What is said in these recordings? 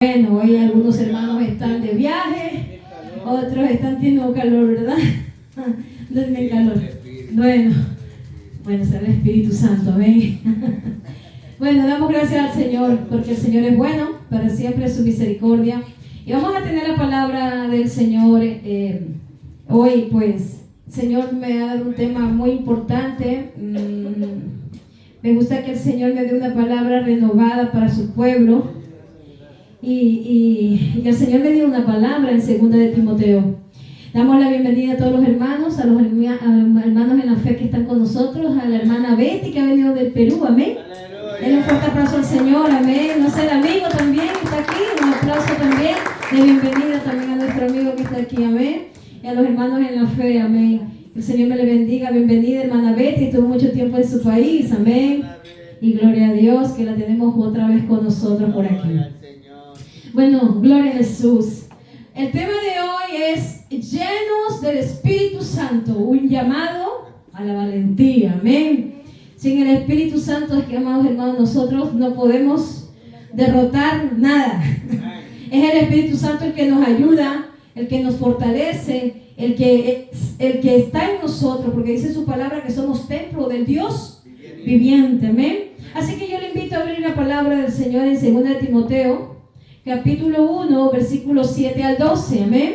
Bueno, hoy algunos hermanos están de viaje, otros están teniendo calor, ¿verdad? Denme calor. Bueno, sea el Espíritu Santo, amén. Bueno, damos gracias al Señor, porque el Señor es bueno, para siempre es su misericordia. Y vamos a tener la palabra del Señor hoy, pues, el Señor me ha dado un tema muy importante. Me gusta que el Señor me dé una palabra renovada para su pueblo. Y el Señor me dio una palabra en 2 de Timoteo. Damos la bienvenida a todos los hermanos, a los hermanos en la fe que están con nosotros, a la hermana Betty que ha venido del Perú, amén. Denle un fuerte aplauso al Señor, amén. No sé, el amigo también que está aquí, un aplauso también de bienvenida también a nuestro amigo que está aquí, amén. Y a los hermanos en la fe, amén. El Señor me le bendiga, bienvenida hermana Betty, estuvo mucho tiempo en su país, amén. Y gloria a Dios que la tenemos otra vez con nosotros por aquí. Bueno, gloria a Jesús. El tema de hoy es llenos del Espíritu Santo, un llamado a la valentía, amén. Sin el Espíritu Santo, es que, amados hermanos, nosotros no podemos derrotar nada. Es el Espíritu Santo el que nos ayuda, el que nos fortalece, el que está en nosotros, porque dice su palabra que somos templo del Dios viviente, amén. Así que yo le invito a abrir la palabra del Señor en 2 de Timoteo, capítulo 1, versículos 7 al 12, amén.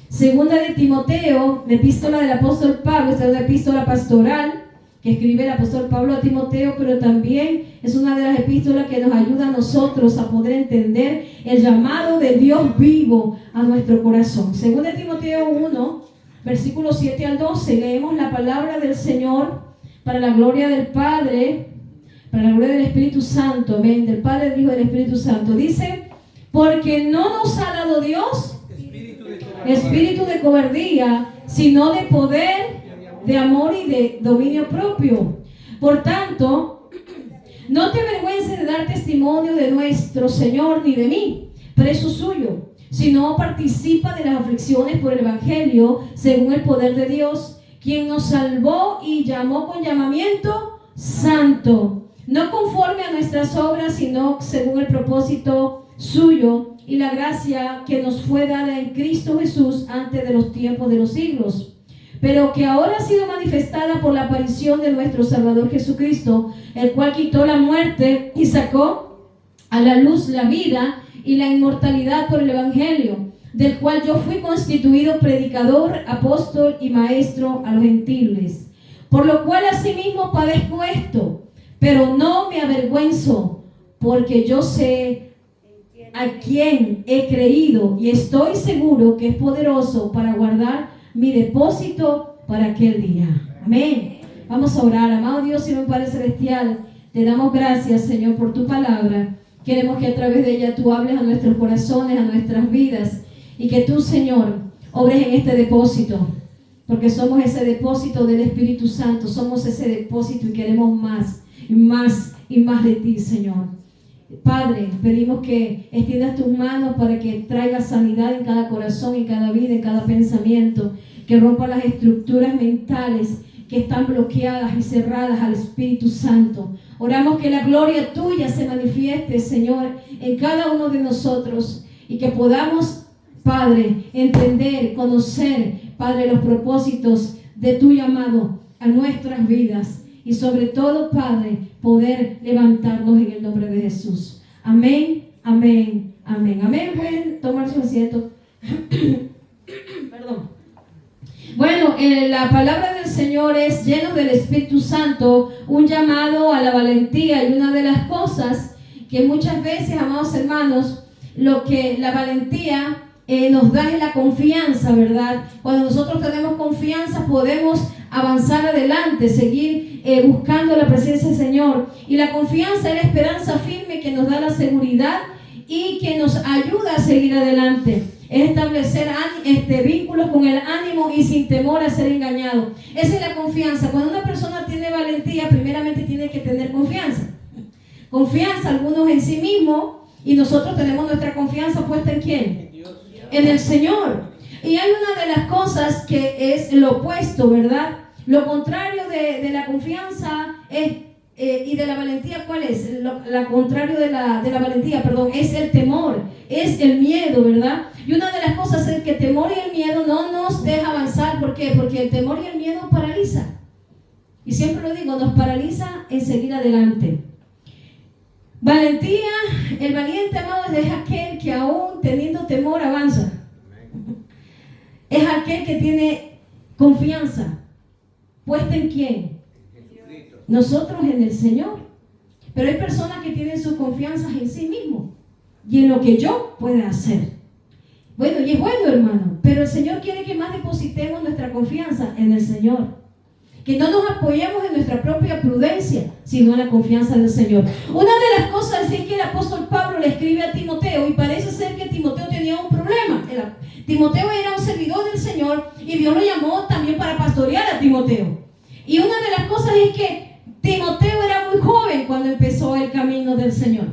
2 de Timoteo, la epístola del apóstol Pablo, esta es una epístola pastoral que escribe el apóstol Pablo a Timoteo, pero también es una de las epístolas que nos ayuda a nosotros a poder entender el llamado de Dios vivo a nuestro corazón. 2 de Timoteo 1, versículos 7 al 12, leemos la palabra del Señor para la gloria del Padre, para la gloria del Espíritu Santo, amén, del Padre, del Hijo y del Espíritu Santo. Dice: porque no nos ha dado Dios espíritu de cobardía, sino de poder, de amor y de dominio propio. Por tanto, no te avergüences de dar testimonio de nuestro Señor ni de mí, preso suyo, sino participa de las aflicciones por el Evangelio, según el poder de Dios, quien nos salvó y llamó con llamamiento santo, no conforme a nuestras obras, sino según el propósito suyo y la gracia que nos fue dada en Cristo Jesús antes de los tiempos de los siglos, pero que ahora ha sido manifestada por la aparición de nuestro Salvador Jesucristo, el cual quitó la muerte y sacó a la luz la vida y la inmortalidad por el Evangelio, del cual yo fui constituido predicador, apóstol y maestro a los gentiles, por lo cual asimismo padezco esto, pero no me avergüenzo, porque yo sé a quien he creído y estoy seguro que es poderoso para guardar mi depósito para aquel día. Amén. Vamos a orar. Amado Dios y mi Padre Celestial, te damos gracias, Señor, por tu palabra. Queremos que a través de ella tú hables a nuestros corazones, a nuestras vidas, y que tú, Señor, obres en este depósito, porque somos ese depósito del Espíritu Santo, somos ese depósito y queremos más y más y más de ti, Señor. Padre, pedimos que extiendas tus manos para que traiga sanidad en cada corazón, en cada vida, en cada pensamiento, que rompa las estructuras mentales que están bloqueadas y cerradas al Espíritu Santo. Oramos que la gloria tuya se manifieste, Señor, en cada uno de nosotros y que podamos, Padre, entender, conocer, Padre, los propósitos de tu llamado a nuestras vidas. Y sobre todo, Padre, poder levantarnos en el nombre de Jesús. Amén, amén, amén. Amén. Pueden tomar su asiento. Perdón. Bueno, la palabra del Señor es lleno del Espíritu Santo, un llamado a la valentía. Y una de las cosas que muchas veces, amados hermanos, lo que la valentía nos da es la confianza, ¿verdad? Cuando nosotros tenemos confianza podemos avanzar adelante, seguir buscando la presencia del Señor. Y la confianza es la esperanza firme que nos da la seguridad y que nos ayuda a seguir adelante. Es establecer vínculos con el ánimo y sin temor a ser engañado. Esa es la confianza. Cuando una persona tiene valentía, primeramente tiene que tener confianza. Confianza, algunos en sí mismos, y nosotros tenemos nuestra confianza puesta ¿en quién? En el Señor. Y hay una de las cosas que es lo opuesto, ¿verdad? Lo contrario de la confianza es y de la valentía, ¿cuál es? Lo contrario de la valentía, perdón, es el temor. es el miedo, ¿verdad? Y una de las cosas es que el temor y el miedo no nos deja avanzar. ¿Por qué? Porque el temor y el miedo paraliza. Y siempre lo digo, nos paraliza en seguir adelante. Valentía, el valiente, amado, es aquel que aún teniendo temor avanza. Es aquel que tiene confianza. ¿Puesta en quién? Nosotros, en el Señor. Pero hay personas que tienen su confianza en sí mismos y en lo que yo pueda hacer. Bueno, y es bueno, hermano, pero el Señor quiere que más depositemos nuestra confianza en el Señor. Que no nos apoyemos en nuestra propia prudencia, sino en la confianza del Señor. Una de las cosas es que el apóstol Pablo le escribe a Timoteo, y parece ser que Timoteo tenía un problema. Timoteo era un servidor del Señor y Dios lo llamó también para pastorear a Timoteo. Y una de las cosas es que Timoteo era muy joven cuando empezó el camino del Señor.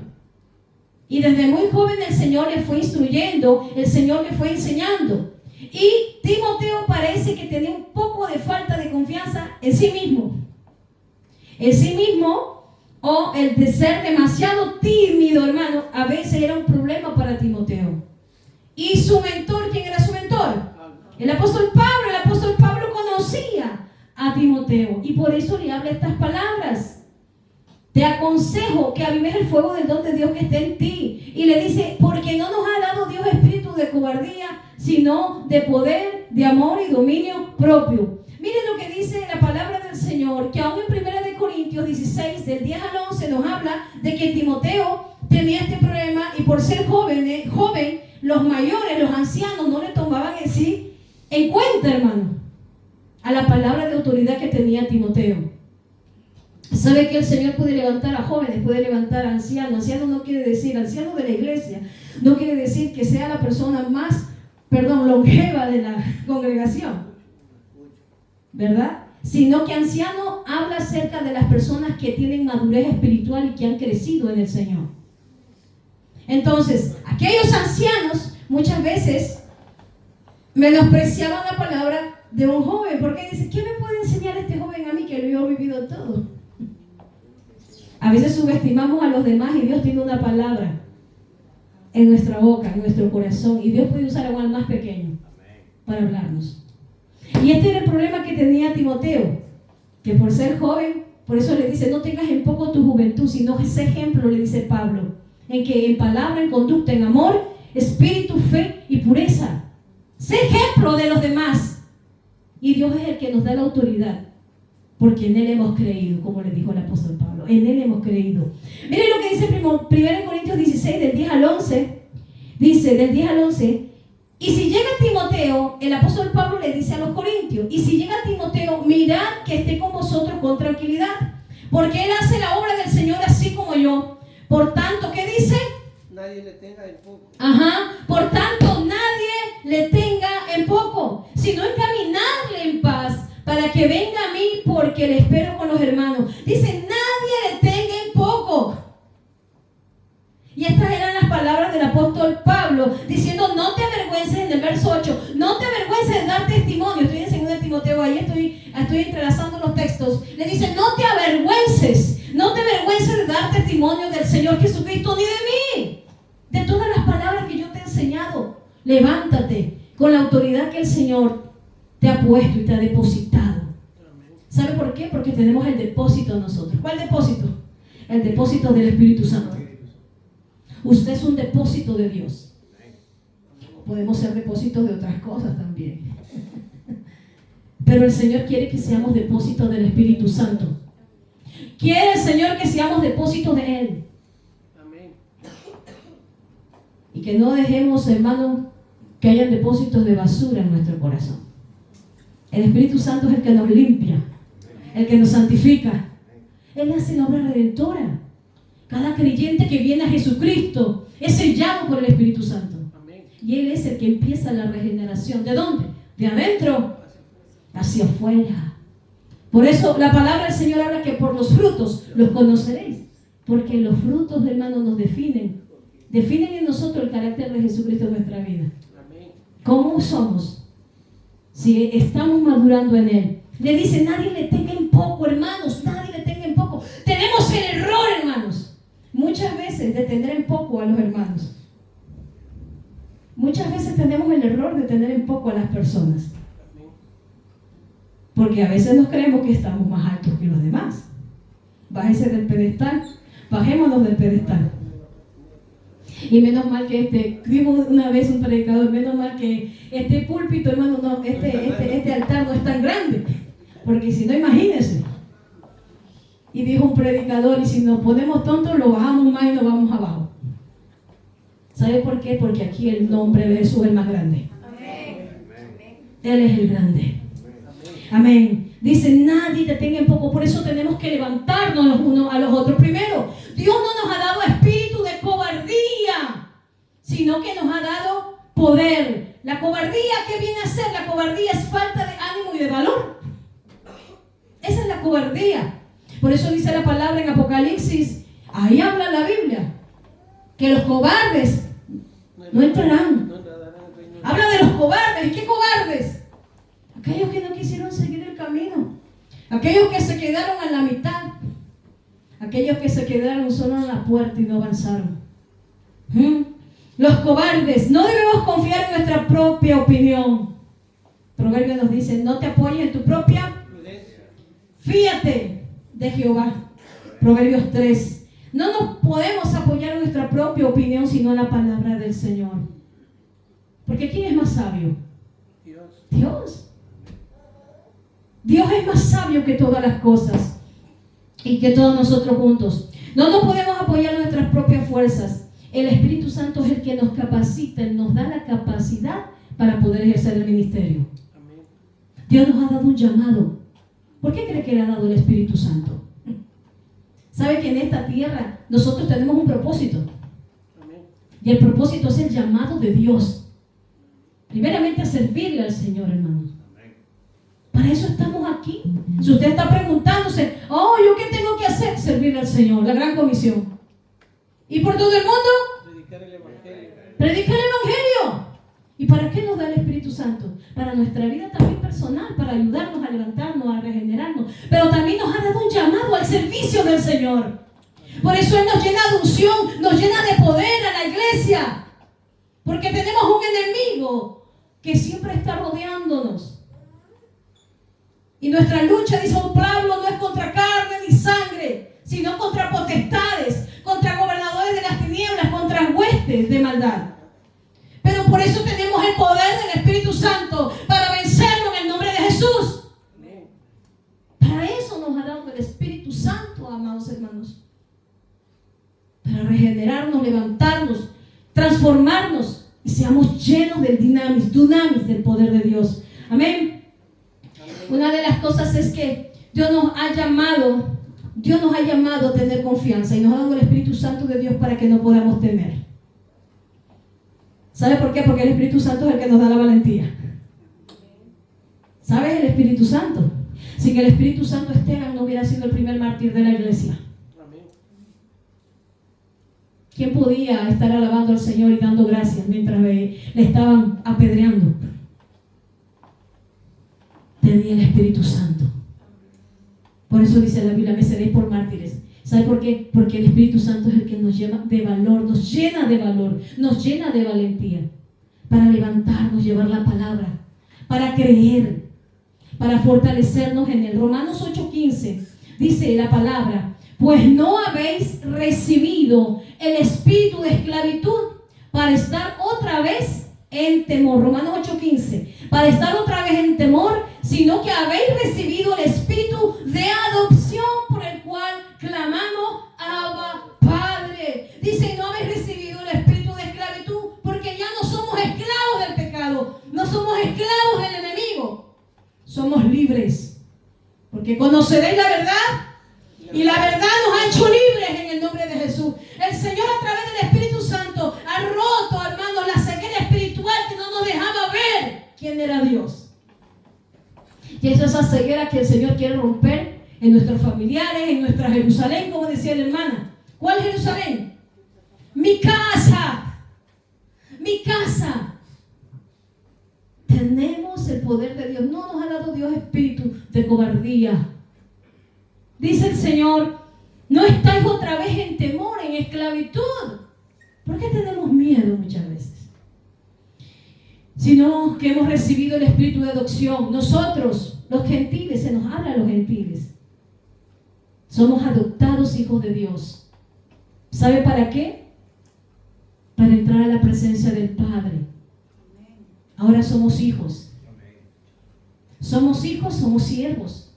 Y desde muy joven el Señor le fue instruyendo, el Señor le fue enseñando. Y Timoteo parece que tenía un poco de falta de confianza en sí mismo. En sí mismo, o el de ser demasiado tímido, hermano, a veces era un problema para Timoteo. Y su mentor, ¿quién era su mentor? El apóstol Pablo. El apóstol Pablo conocía a Timoteo y por eso le habla estas palabras. Te aconsejo que avives el fuego del don de Dios que está en ti. Y le dice, porque no nos ha dado Dios espíritu de cobardía, sino de poder, de amor y dominio propio. Miren lo que dice la palabra del Señor, que aún en 1 Corintios 16, del 10 al 11, nos habla de que Timoteo tenía este problema y por ser joven, los mayores, los ancianos no le tomaban en cuenta, hermano, a la palabra de autoridad que tenía Timoteo. ¿Sabe que el Señor puede levantar a jóvenes, puede levantar a ancianos? Anciano no quiere decir, anciano de la iglesia, no quiere decir que sea la persona más, longeva de la congregación, ¿verdad? Sino que anciano habla acerca de las personas que tienen madurez espiritual y que han crecido en el Señor. Entonces, aquellos ancianos muchas veces menospreciaban la palabra de un joven, porque dicen, ¿qué me puede enseñar este joven a mí que lo he vivido todo? A veces subestimamos a los demás y Dios tiene una palabra en nuestra boca, en nuestro corazón, y Dios puede usar a un más pequeño para hablarnos. Y este era el problema que tenía Timoteo, que por ser joven, por eso le dice, no tengas en poco tu juventud, sino ese ejemplo, le dice Pablo, en que en palabra, en conducta, en amor, espíritu, fe y pureza. Sé ejemplo de los demás. Y Dios es el que nos da la autoridad, porque en Él hemos creído, como le dijo el apóstol Pablo, en Él hemos creído. Miren lo que dice 1 Corintios 16, del 10 al 11, dice, del 10 al 11, y si llega Timoteo, el apóstol Pablo le dice a los corintios, y si llega Timoteo, mirad que esté con vosotros con tranquilidad, porque él hace la obra del Señor así como yo. Por tanto, ¿qué dice? Nadie le tenga en poco. Por tanto, nadie le tenga en poco, sino encaminarle en paz, para que venga a mí, porque le espero con los hermanos. Dice, nadie le tenga en poco. Y estas eran las palabras del apóstol Pablo, diciendo, no te avergüences, en el verso 8, no te avergüences de dar testimonio. Estoy en 2 Timoteo, ahí estoy entrelazando los textos. Le dice, no te avergüences de dar testimonio del Señor Jesucristo, ni de mí, de todas las palabras que yo te he enseñado. Levántate con la autoridad que el Señor te ha puesto y te ha depositado. ¿Sabe por qué? Porque tenemos el depósito nosotros. ¿Cuál depósito? El depósito del Espíritu Santo. Usted es un depósito de Dios. Podemos ser depósitos de otras cosas también. Pero el Señor quiere que seamos depósitos del Espíritu Santo. Quiere el Señor que seamos depósitos de Él. Y que no dejemos, hermano, que hayan depósitos de basura en nuestro corazón. El Espíritu Santo es el que nos limpia, el que nos santifica. Él hace la obra redentora. Cada creyente que viene a Jesucristo es sellado por el Espíritu Santo. Y Él es el que empieza la regeneración. ¿De dónde? De adentro hacia afuera. Por eso la palabra del Señor habla que por los frutos los conoceréis. Porque los frutos, hermanos, nos definen. Definen en nosotros el carácter de Jesucristo en nuestra vida. ¿Cómo somos? Si estamos madurando en Él. Le dice, nadie le tenga en poco, hermanos. Nadie le tenga en poco. Tenemos el error, hermanos, muchas veces de tener en poco a los hermanos. Muchas veces tenemos el error de tener en poco a las personas. Porque a veces nos creemos que estamos más altos que los demás. Bájese del pedestal, bajémonos del pedestal. Y menos mal que dijo una vez un predicador, menos mal que este púlpito, hermano, no, este altar no es tan grande. Porque si no, imagínense. Y dijo un predicador, y si nos ponemos tontos, lo bajamos más y nos vamos abajo. ¿Sabe por qué? Porque aquí el nombre de Jesús es el más grande. Amén. Él es el grande. Amén. Dice, nadie te tenga en poco. Por eso tenemos que levantarnos los unos a los otros. Primero, Dios no nos ha dado espíritu de cobardía, sino que nos ha dado poder. La cobardía, ¿qué viene a ser? La cobardía es falta de ánimo y de valor. Esa es la cobardía. Por eso dice la palabra en Apocalipsis, ahí habla la Biblia, que los cobardes no entrarán. Habla de los cobardes. ¿Y qué cobardes? Aquellos que no quisieron seguir el camino. Aquellos que se quedaron a la mitad. Aquellos que se quedaron solo en la puerta y no avanzaron. Los cobardes. No debemos confiar en nuestra propia opinión. Proverbio nos dice, no te apoyes en tu propia. Fíate de Jehová. Proverbios 3. No nos podemos apoyar en nuestra propia opinión, sino en la palabra del Señor. Porque ¿quién es más sabio? Dios. Dios es más sabio que todas las cosas y que todos nosotros juntos. No nos podemos apoyar en nuestras propias fuerzas. El Espíritu Santo es el que nos capacita, Él nos da la capacidad para poder ejercer el ministerio. Dios nos ha dado un llamado. ¿Por qué cree que le ha dado el Espíritu Santo? ¿Sabe que en esta tierra nosotros tenemos un propósito? Y el propósito es el llamado de Dios. Primeramente a servirle al Señor, hermanos. Para eso estamos aquí. Si usted está preguntándose, ¿yo qué tengo que hacer? Servirle al Señor, la gran comisión. ¿Y por todo el mundo? Predicar el Evangelio. Predicar el Evangelio. ¿Y para qué nos da el Espíritu Santo? Para nuestra vida también personal, para ayudarnos a levantarnos, a regenerarnos. Pero también nos ha dado un llamado al servicio del Señor. Por eso Él nos llena de unción, nos llena de poder a la iglesia. Porque tenemos un enemigo que siempre está rodeándonos. Y nuestra lucha, dice Pablo, no es contra carne ni sangre, sino contra potestades, contra gobernadores de las tinieblas, contra huestes de maldad. Pero por eso tenemos el poder del Espíritu Santo para vencerlo en el nombre de Jesús. Para eso nos ha dado el Espíritu Santo, amados hermanos. Para regenerarnos, levantarnos, transformarnos y seamos llenos del dunamis del poder de Dios. Amén. Una de las cosas es que Dios nos ha llamado a tener confianza y nos ha dado el Espíritu Santo de Dios para que no podamos temer. ¿Sabe por qué? Porque el Espíritu Santo es el que nos da la valentía. ¿Sabes? El Espíritu Santo. Sin el Espíritu Santo, Esteban no hubiera sido el primer mártir de la iglesia. ¿Quién podía estar alabando al Señor y dando gracias mientras le estaban apedreando? Tenía el Espíritu Santo. Por eso dice la Biblia, me seréis por mártires. ¿Sabe por qué? Porque el Espíritu Santo es el que nos llena de valor, nos llena de valentía para levantarnos, llevar la palabra, para creer, para fortalecernos en él. Romanos 8:15 dice la palabra, pues no habéis recibido el espíritu de esclavitud para estar otra vez en temor. Romanos 8:15, para estar otra vez en temor, sino que habéis recibido el espíritu de adopción por el cual clamamos, Abba, Padre. Dice, no habéis recibido el espíritu de esclavitud porque ya no somos esclavos del pecado, no somos esclavos del enemigo, somos libres, porque conoceréis la verdad y la verdad nos ha hecho libres en el nombre de Jesús. El Señor a través del Espíritu Santo ha roto, hermanos, la ceguera espiritual que no nos dejaba ver quién era Dios. Y es esa ceguera que el Señor quiere romper en nuestros familiares, en nuestra Jerusalén, como decía la hermana. ¿Cuál Jerusalén? Mi casa. Mi casa. Tenemos el poder de Dios. No nos ha dado Dios espíritu de cobardía. Dice el Señor, no estáis otra vez en temor, en esclavitud. ¿Por qué tenemos miedo muchas veces? sino que hemos recibido el espíritu de adopción. Nosotros, los gentiles, se nos habla a los gentiles. Somos adoptados hijos de Dios. ¿Sabe para qué? Para entrar a la presencia del Padre. Ahora somos hijos. Somos hijos, somos siervos.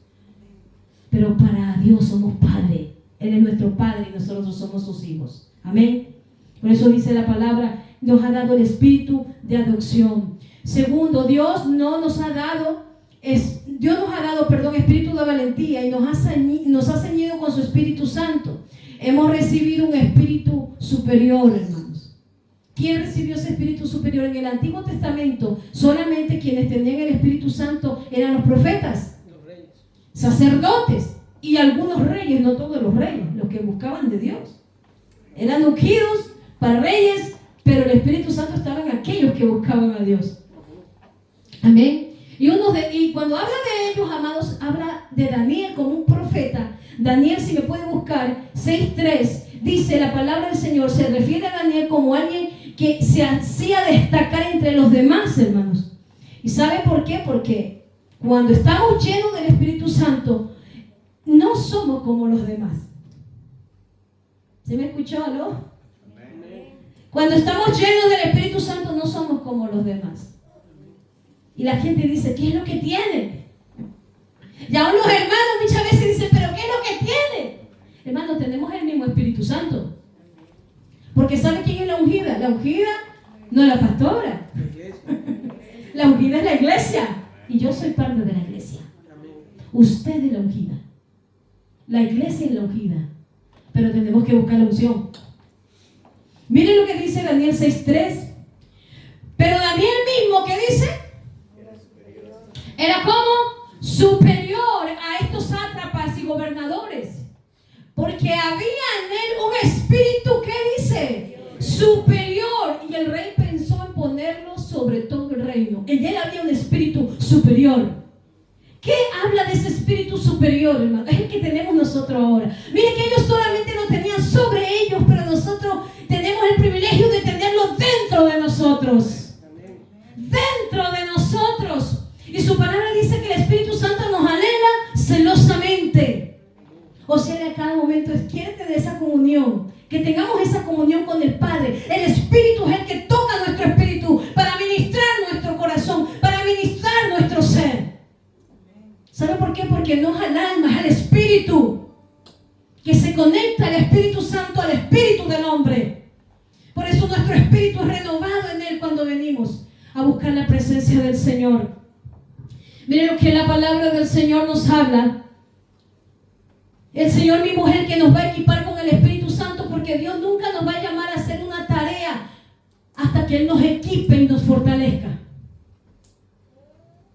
Pero para Dios somos Padre. Él es nuestro Padre y nosotros somos sus hijos. Amén. Por eso dice la palabra, nos ha dado el espíritu de adopción. Segundo, Dios nos ha dado espíritu de valentía y nos ha ceñido con su Espíritu Santo. Hemos recibido un espíritu superior, hermanos. ¿Quién recibió ese espíritu superior? En el Antiguo Testamento, solamente quienes tenían el Espíritu Santo eran los profetas, Los reyes. sacerdotes y algunos reyes, no todos los reyes, los que buscaban de Dios. Eran ungidos para reyes, pero el Espíritu Santo estaba en aquellos que buscaban a Dios. Amén. Y cuando habla de ellos, amados, habla de Daniel como un profeta. Daniel, si me puede buscar, 6:3, dice la palabra del Señor, se refiere a Daniel como alguien que se hacía destacar entre los demás, hermanos. ¿Y sabe por qué? Porque cuando estamos llenos del Espíritu Santo, no somos como los demás. ¿Se me escuchó, no? Cuando estamos llenos del Espíritu Santo, no somos como los demás. Y la gente dice, ¿qué es lo que tiene? Y aún los hermanos muchas veces dicen, ¿pero qué es lo que tiene? Hermanos, tenemos el mismo Espíritu Santo. Porque ¿sabe quién es la ungida? La ungida no es la pastora. La ungida es la iglesia. Y yo soy parte de la iglesia. Usted es la ungida. La iglesia es la ungida. Pero tenemos que buscar la unción. Miren lo que dice Daniel 6:3. Pero Daniel mismo, ¿qué dice? Era como superior a estos sátrapas y gobernadores. Porque había en él un espíritu, ¿qué dice? Superior. Y el rey pensó en ponerlo sobre todo el reino. En él había un espíritu superior. ¿Qué habla de ese espíritu superior, hermano? Es el que tenemos nosotros ahora. Miren que ellos solamente lo tenían sobre ellos, pero nosotros tenemos el privilegio de tenerlo dentro de nosotros. Dentro de nosotros. Y su palabra dice que el Espíritu Santo nos anhela celosamente. O sea, a cada momento quiere tener esa comunión. Que tengamos esa comunión con el Padre. El Espíritu es el que toca nuestro espíritu para ministrar nuestro corazón, para ministrar nuestro ser. ¿Sabe por qué? Porque no es al alma, es al Espíritu. Que se conecta el Espíritu Santo al Espíritu del hombre. Por eso nuestro espíritu es renovado en él cuando venimos a buscar la presencia del Señor. Miren lo que la palabra del Señor nos habla. El Señor mismo es el que nos va a equipar con el Espíritu Santo, porque Dios nunca nos va a llamar a hacer una tarea hasta que Él nos equipe y nos fortalezca.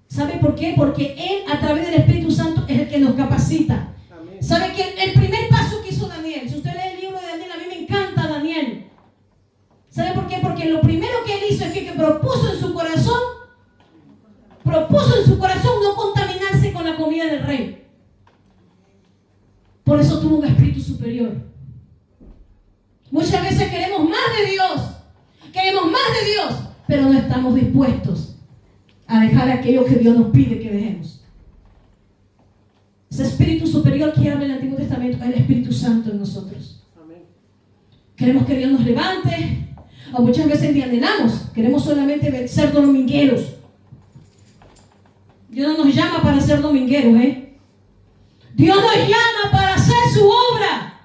¿Sabe por qué? Porque Él, a través del Espíritu Santo, es el que nos capacita. Amén. ¿Sabe que el primer paso que hizo Daniel? Si usted lee el libro de Daniel, a mí me encanta Daniel. ¿Sabe por qué? Porque lo primero que él hizo es que propuso en su corazón no contaminarse con la comida del rey. Por eso tuvo un espíritu superior. Muchas veces queremos más de Dios, pero no estamos dispuestos a dejar aquello que Dios nos pide que dejemos. Ese espíritu superior que habla en el Antiguo Testamento es el Espíritu Santo en nosotros. Amén. Queremos que Dios nos levante, o muchas veces ni anhelamos, queremos solamente ser domingueros. Dios no nos llama para ser domingueros, Dios nos llama para hacer su obra.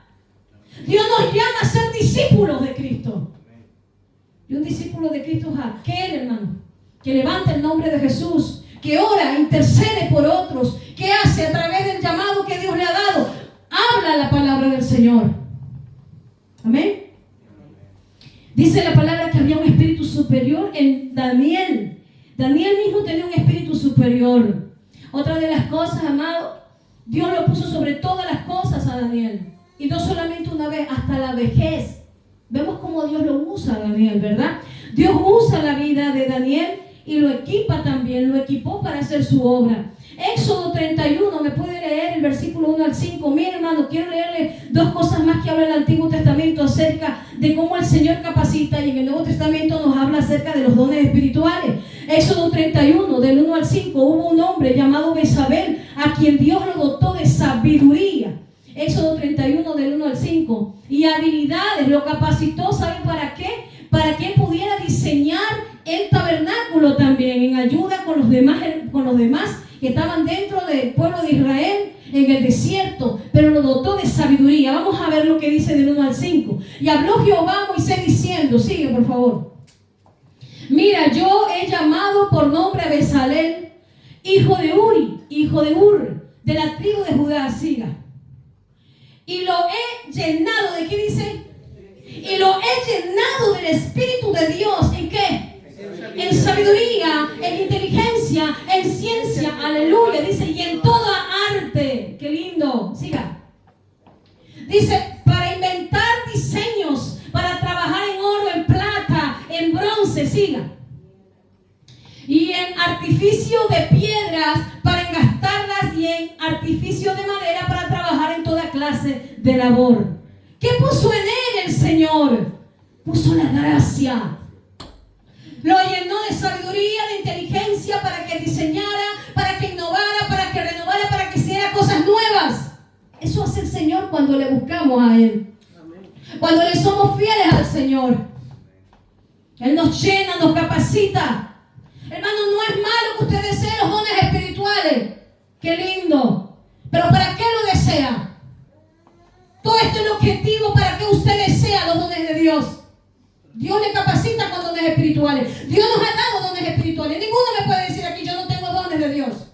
Dios nos llama a ser discípulos de Cristo. Y un discípulo de Cristo es aquel, hermano, que levanta el nombre de Jesús, que ora, intercede por otros, que hace a través del llamado que Dios le ha dado, habla la palabra del Señor. Amén. Dice la palabra que había un espíritu superior en Daniel. Daniel mismo tenía un espíritu superior. Otra de las cosas, amado, Dios lo puso sobre todas las cosas a Daniel. Y no solamente una vez, hasta la vejez. Vemos cómo Dios lo usa a Daniel, ¿verdad? Dios usa la vida de Daniel y lo equipa también, lo equipó para hacer su obra. Éxodo 31, me puede leer el versículo 1 al 5. Mira, hermano, quiero leerle dos cosas más que habla el Antiguo Testamento acerca de cómo el Señor capacita, y en el Nuevo Testamento nos habla acerca de los dones espirituales. Éxodo 31, del 1 al 5, hubo un hombre llamado Bezabel, a quien Dios lo dotó de sabiduría. Éxodo 31, del 1 al 5. Y habilidades, lo capacitó, ¿saben para qué? Para que pudiera diseñar el tabernáculo también, en ayuda con los demás que estaban dentro del pueblo de Israel en el desierto, pero lo dotó de sabiduría. Vamos a ver lo que dice del 1 al 5. Y habló Jehová a Moisés diciendo, sigue por favor. Mira, yo he llamado por nombre a Bezalel, hijo de Uri, hijo de Ur, de la tribu de Judá, siga. Y lo he llenado, ¿de qué dice? Y lo he llenado del Espíritu de Dios. ¿En qué? En sabiduría, en inteligencia, en ciencia, aleluya, dice, y en toda arte. Qué lindo, siga. Dice, para inventar diseños, para trabajar en oro, en plata, en bronce, siga. Y en artificio de piedras para engastarlas, y en artificio de madera para trabajar en toda clase de labor. ¿Qué puso en él el Señor? Puso la gracia. Lo llenó de sabiduría, de inteligencia para que diseñara, para que innovara, para que renovara, para que hiciera cosas nuevas. Eso hace el Señor cuando le buscamos a Él. Cuando le somos fieles al Señor. Él nos llena, nos capacita. Hermano, no es malo que usted desee los dones espirituales. Qué lindo. Pero ¿para qué lo desea? Todo esto es el objetivo para que usted desea los dones de Dios. Dios le capacita con dones espirituales. Dios nos ha dado dones espirituales. Ninguno me puede decir aquí, yo no tengo dones de Dios.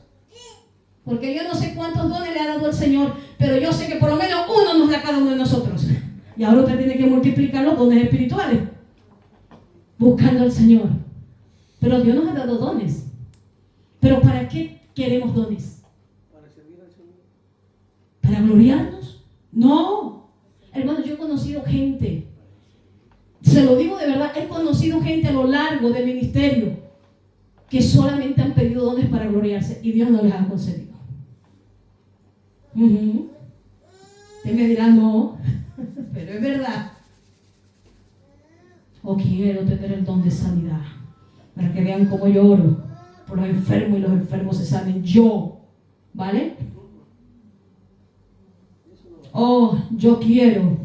Porque yo no sé cuántos dones le ha dado el Señor, pero yo sé que por lo menos uno nos da a cada uno de nosotros. Y ahora usted tiene que multiplicar los dones espirituales, buscando al Señor. Pero Dios nos ha dado dones. ¿Pero para qué queremos dones? Para servir al Señor. ¿Para gloriarnos? No. Hermano, yo he conocido gente, se lo digo de verdad, he conocido gente a lo largo del ministerio que solamente han pedido dones para gloriarse y Dios no les ha concedido. Usted me dirá no, pero es verdad. O quiero tener el don de sanidad para que vean cómo yo oro por los enfermos y los enfermos se sanen. Yo, ¿vale? Oh, yo quiero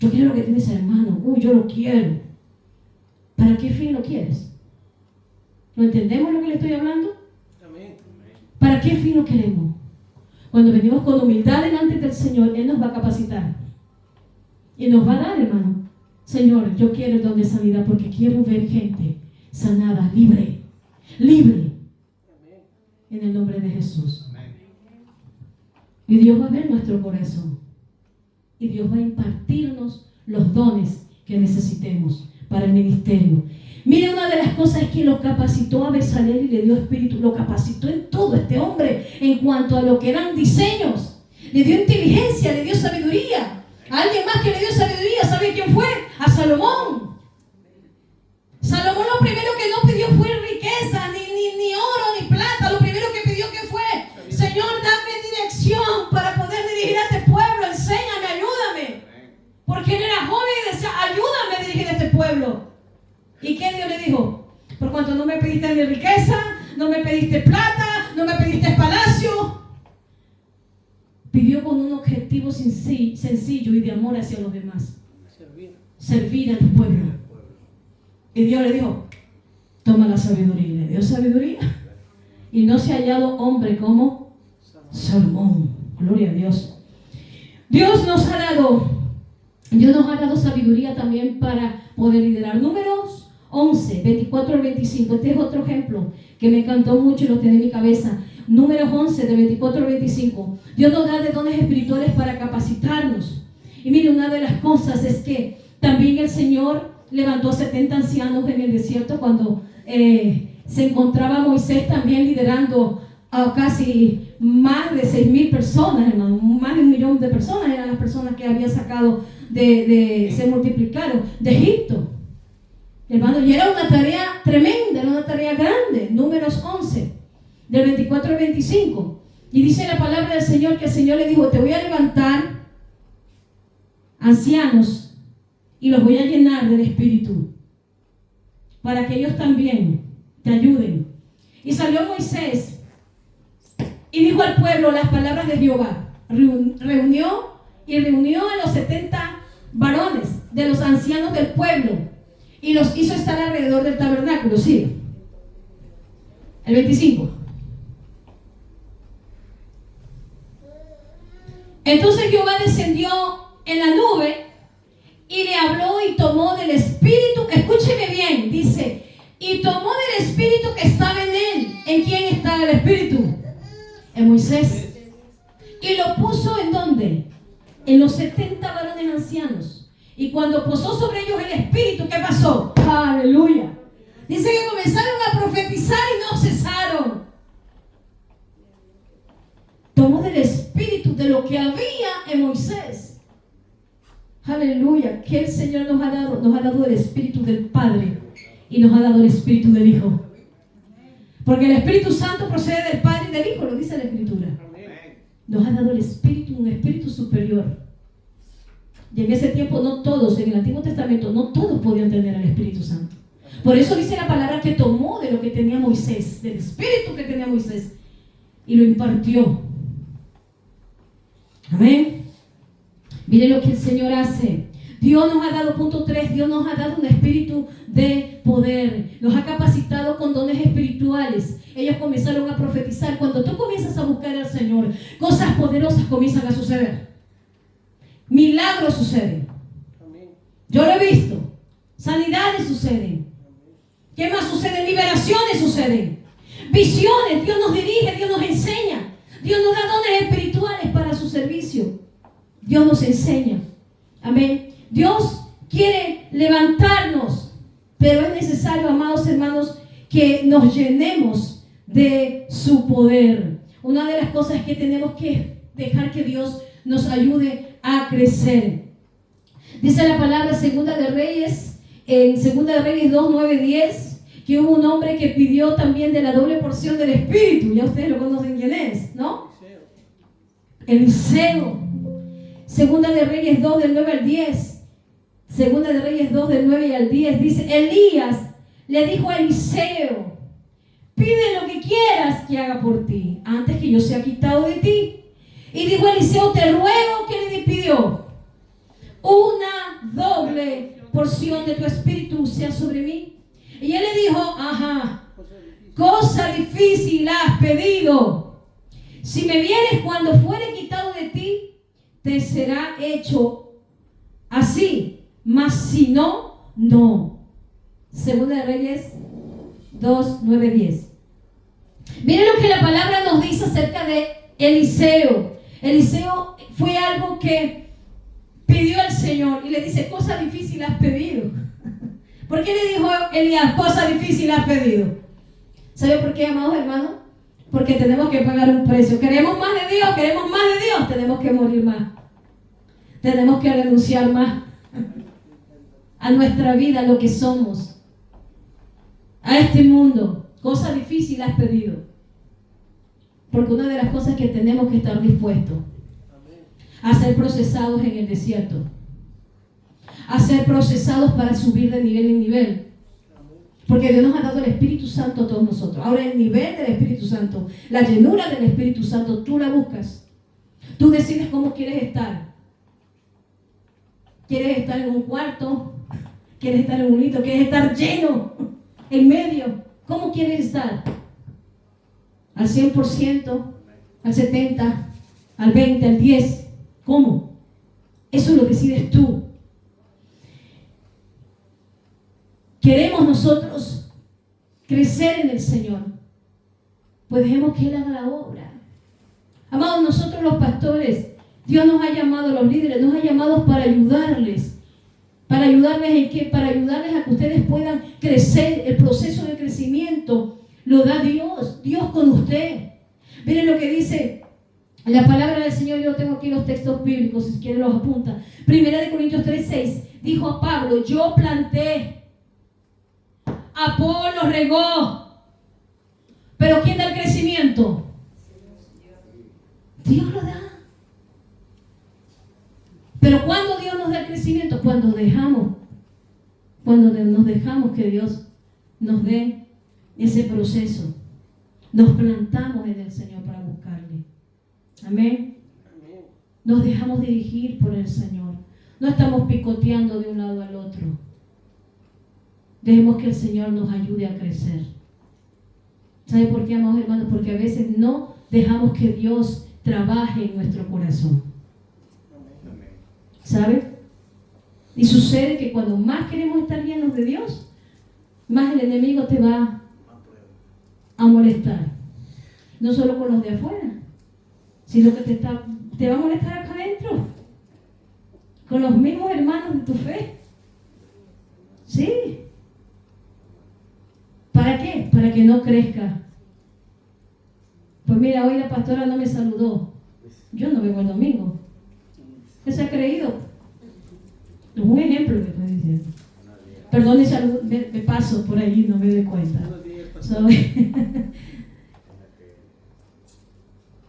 lo que tiene ese hermano. Yo lo quiero. ¿Para qué fin lo quieres? ¿Lo entendemos lo que le estoy hablando? Amén. ¿Para qué fin lo queremos? Cuando venimos con humildad delante del Señor, Él nos va a capacitar. Y nos va a dar, hermano. Señor, yo quiero el don de sanidad porque quiero ver gente sanada, libre. Libre. En el nombre de Jesús. Y Dios va a ver nuestro corazón. Y Dios va a impartirnos los dones que necesitemos para el ministerio. Mire, una de las cosas es que lo capacitó a Bezalel y le dio espíritu. Lo capacitó en todo este hombre en cuanto a lo que eran diseños. Le dio inteligencia, le dio sabiduría. A alguien más que le dio sabiduría, ¿sabe quién fue? A Salomón. Salomón lo primero que no pidió fue riqueza, ni oro, ni plata. Lo primero que pidió, ¿qué fue? Señor, dame dirección para poder dirigir a este pueblo. Enséñame, ayúdame. Porque él era joven y decía, ayúdame a dirigir a este pueblo. ¿Y qué Dios le dijo? Por cuanto no me pediste ni riqueza, no me pediste plata, no me pediste palacio. Pidió con un objetivo sencillo y de amor hacia los demás. Servir al pueblo. Y Dios le dijo, toma la sabiduría. Y le dio sabiduría. Y no se ha hallado hombre como Salomón. Gloria a Dios. Dios nos ha dado sabiduría también para poder liderar. Números 11, 24 al 25. Este es otro ejemplo que me encantó mucho y lo tenía en mi cabeza. Números 11, de 24 al 25. Dios nos da de dones espirituales para capacitarnos. Y mire, una de las cosas es que también el Señor levantó a 70 ancianos en el desierto cuando se encontraba Moisés también liderando a casi más de 6,000 personas, hermano. Más de 1,000,000 de personas eran las personas que había sacado se multiplicaron de Egipto. Hermano, y era una tarea tremenda, era una tarea grande. Números 11, del 24 al 25. Y dice la palabra del Señor que el Señor le dijo, te voy a levantar ancianos y los voy a llenar del Espíritu para que ellos también te ayuden. Y salió Moisés y dijo al pueblo las palabras de Jehová. Reunió a los 70 varones de los ancianos del pueblo y los hizo estar alrededor del tabernáculo. Sí. El 25. Entonces Jehová descendió en la nube y le habló y tomó del espíritu, escúcheme bien, dice, y tomó del espíritu que estaba en él. ¿En quién estaba el espíritu? En Moisés. Y lo puso ¿en dónde? En los 70 varones ancianos. Y cuando posó sobre ellos el espíritu, ¿qué pasó? Aleluya. Dice que comenzaron a profetizar y no cesaron. Tomó del espíritu de lo que había en Moisés. Aleluya. Que el Señor nos ha dado el espíritu del Padre y nos ha dado el espíritu del Hijo. Porque el Espíritu Santo procede del Padre y del Hijo, lo dice la Escritura. Nos ha dado el espíritu, un espíritu superior. Y en ese tiempo no todos, en el Antiguo Testamento, no todos podían tener al Espíritu Santo. Por eso dice la palabra que tomó de lo que tenía Moisés, del espíritu que tenía Moisés, y lo impartió. Amén. Mire lo que el Señor hace. Dios nos ha dado, punto 3, Dios nos ha dado un espíritu de poder. Nos ha capacitado con dones espirituales. Ellos comenzaron a profetizar. Cuando tú comienzas a buscar al Señor, cosas poderosas comienzan a suceder. Milagros suceden. Yo lo he visto. Sanidades suceden. ¿Qué más sucede? Liberaciones suceden. Visiones. Dios nos dirige, Dios nos enseña. Dios nos da dones espirituales para su servicio. Dios nos enseña. Amén. Dios quiere levantarnos, pero es necesario, amados hermanos, que nos llenemos de su poder. Una de las cosas que tenemos que dejar que Dios nos ayude a crecer. Dice la palabra Segunda de Reyes, en Segunda de Reyes 2, 9, 10, que hubo un hombre que pidió también de la doble porción del Espíritu. Ya ustedes lo conocen quién es, ¿no? Eliseo. Segunda de Reyes 2, del 9 al 10. Segunda de Reyes 2, del 9 al 10. Dice, Elías le dijo a Eliseo, pide lo que quieras que haga por ti, antes que yo sea quitado de ti. Y dijo Eliseo, te ruego, que le pidió, una doble porción de tu espíritu sea sobre mí. Y él le dijo, ajá, cosa difícil has pedido. Si me vienes cuando fuere quitado de ti, te será hecho así, mas si no, no. Segunda de Reyes 2, 9, 10. Miren lo que la palabra nos dice acerca de Eliseo. Eliseo fue algo que pidió al Señor y le dice, cosa difícil has pedido. ¿Por qué le dijo Elías, cosa difícil has pedido? ¿Sabe por qué, amados hermanos? Porque tenemos que pagar un precio. Queremos más de Dios, tenemos que morir más. Tenemos que renunciar más a nuestra vida, a lo que somos, a este mundo. Cosa difícil has pedido. Porque una de las cosas que tenemos que estar dispuestos a ser procesados en el desierto, a ser procesados para subir de nivel en nivel. Porque Dios nos ha dado el Espíritu Santo a todos nosotros. Ahora el nivel del Espíritu Santo, la llenura del Espíritu Santo, tú la buscas. Tú decides cómo quieres estar. ¿Quieres estar en un cuarto? ¿Quieres estar en un hito? ¿Quieres estar lleno? En medio. ¿Cómo quieres estar? ¿Al 100%? ¿Al 70%? ¿Al 20%? ¿Al 10%? ¿Cómo? Eso lo decides tú. Queremos nosotros crecer en el Señor, pues dejemos que Él haga la obra. Amados, nosotros los pastores, Dios nos ha llamado, los líderes, nos ha llamado para ayudarles. ¿Para ayudarles en qué? Para ayudarles a que ustedes puedan crecer. El proceso de crecimiento lo da Dios, Dios con usted. Miren lo que dice la palabra del Señor. Yo tengo aquí los textos bíblicos, si quieren los apunta. Primera de Corintios 3:6, dijo a Pablo, yo planté, Apolo regó, pero ¿quién da el crecimiento? Dios lo da. Pero ¿cuándo Dios nos da el crecimiento? Cuando nos dejamos que Dios nos dé ese proceso. Nos plantamos en el Señor para buscarle. Amén. Amén. Nos dejamos dirigir por el Señor. No estamos picoteando de un lado al otro. Dejemos que el Señor nos ayude a crecer. ¿Sabe por qué, amados hermanos? Porque a veces no dejamos que Dios trabaje en nuestro corazón. ¿Sabe? Y sucede que cuando más queremos estar llenos de Dios, más el enemigo te va a molestar. No solo con los de afuera, sino que te va a molestar acá adentro. Con los mismos hermanos de tu fe. ¿Sí? ¿Para qué? Para que no crezca. Pues mira, hoy la pastora no me saludó. Yo no vengo el domingo. ¿Qué se ha creído? Es un ejemplo que estoy diciendo. Perdón, me paso por ahí, no me doy cuenta.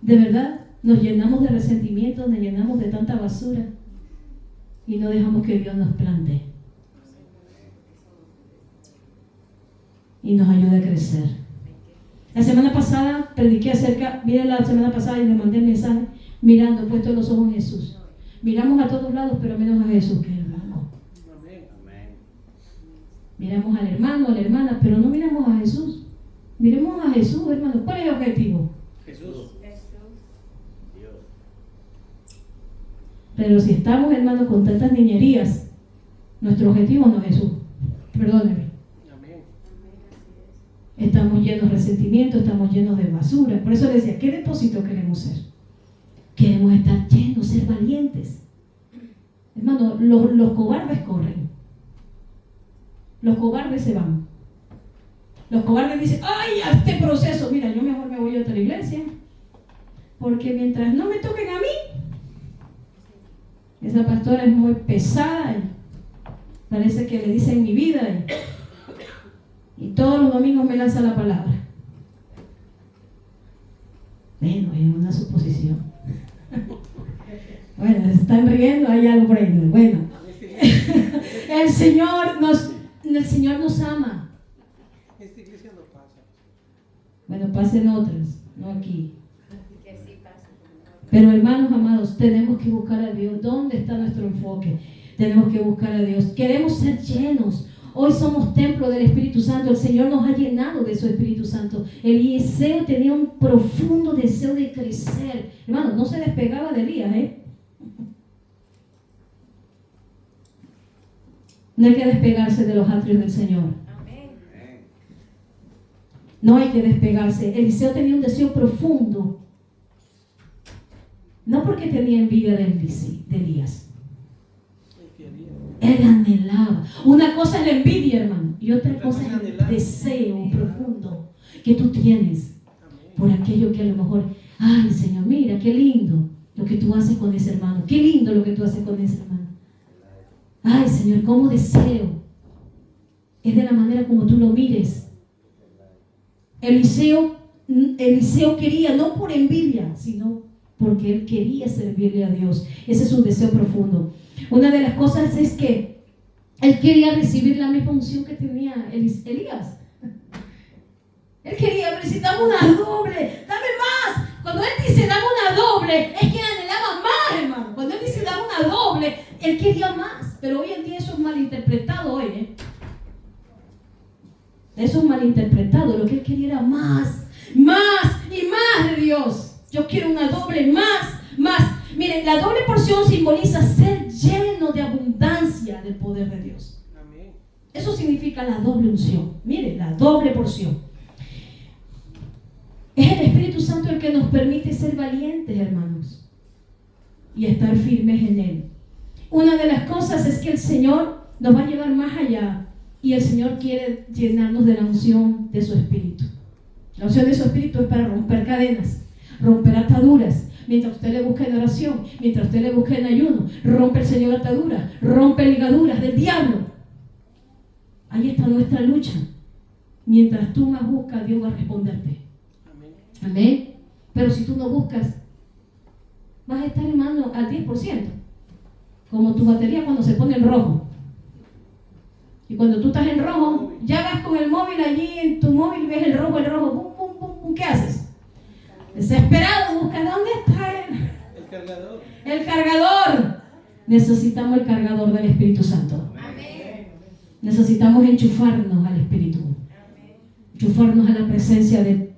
De verdad, nos llenamos de resentimiento, nos llenamos de tanta basura y no dejamos que Dios nos plante y nos ayude a crecer. La semana pasada prediqué miren la semana pasada y le mandé el mensaje mirando, puesto los ojos en Jesús. Miramos a todos lados, pero menos a Jesús, que es hermano. Miramos al hermano, a la hermana, pero no miramos a Jesús. Miremos a Jesús, hermano. ¿Cuál es el objetivo? Jesús. Dios. Pero si estamos, hermano, con tantas niñerías, nuestro objetivo no es Jesús. Perdóneme. Amén. Estamos llenos de resentimiento, estamos llenos de basura. Por eso le decía, ¿qué depósito queremos ser? Queremos estar llenos, ser valientes. Hermano, los cobardes corren. Los cobardes se van. Los cobardes dicen, ¡ay, a este proceso! Mira, yo mejor me voy a otra iglesia. Porque mientras no me toquen a mí, esa pastora es muy pesada y parece que le dicen mi vida y todos los domingos me lanza la palabra. Bueno, es una suposición. Bueno, se están riendo, hay algo por ahí. Bueno, el Señor nos ama. Esta iglesia no pasa. Bueno, pasen otras, no aquí. Pero hermanos amados, tenemos que buscar a Dios. ¿Dónde está nuestro enfoque? Tenemos que buscar a Dios. Queremos ser llenos. Hoy somos templo del Espíritu Santo. El Señor nos ha llenado de su Espíritu Santo. Eliseo tenía un profundo deseo de crecer. Hermano, no se despegaba de Elías, No hay que despegarse de los atrios del Señor. No hay que despegarse. Eliseo tenía un deseo profundo. No porque tenía envidia de Elías. Él anhelaba. Una cosa es la envidia, hermano, y otra cosa es el deseo profundo que tú tienes por aquello que a lo mejor, ay, Señor, mira, qué lindo lo que tú haces con ese hermano. Qué lindo lo que tú haces con ese hermano. Ay, Señor, cómo deseo. Es de la manera como tú lo mires. Eliseo quería, no por envidia, sino porque él quería servirle a Dios. Ese es su deseo profundo. Una de las cosas es que él quería recibir la misma unción que tenía Elías. Él quería, pero si dame una doble, dame más. Cuando él dice dame una doble, es que anhelaba más, hermano. Cuando él dice dame una doble, él quería más. Pero hoy en día eso es malinterpretado hoy, Eso es malinterpretado. Lo que él quería era más, más y más de Dios. Yo quiero una doble, más. Miren, la doble porción simboliza ser lleno de abundancia del poder de Dios. Amén. Eso significa la doble unción. Miren, la doble porción. Es el Espíritu Santo el que nos permite ser valientes, hermanos, y estar firmes en Él. Una de las cosas es que el Señor nos va a llevar más allá y el Señor quiere llenarnos de la unción de su Espíritu. La unción de su Espíritu es para romper cadenas, romper ataduras. Mientras usted le busca en oración, mientras usted le busca en ayuno, rompe el Señor ataduras, rompe ligaduras del diablo. Ahí está nuestra lucha. Mientras tú más buscas, Dios va a responderte. Amén. Amén. Pero si tú no buscas, vas a estar, hermano, al 10%. Como tu batería cuando se pone en rojo. Y cuando tú estás en rojo, ya vas con el móvil allí en tu móvil y ves el rojo, pum, pum, pum, pum, ¿qué haces? Desesperado, busca, ¿dónde está El cargador. el cargador? Necesitamos el cargador del Espíritu Santo. Necesitamos enchufarnos al Espíritu. Enchufarnos a la presencia de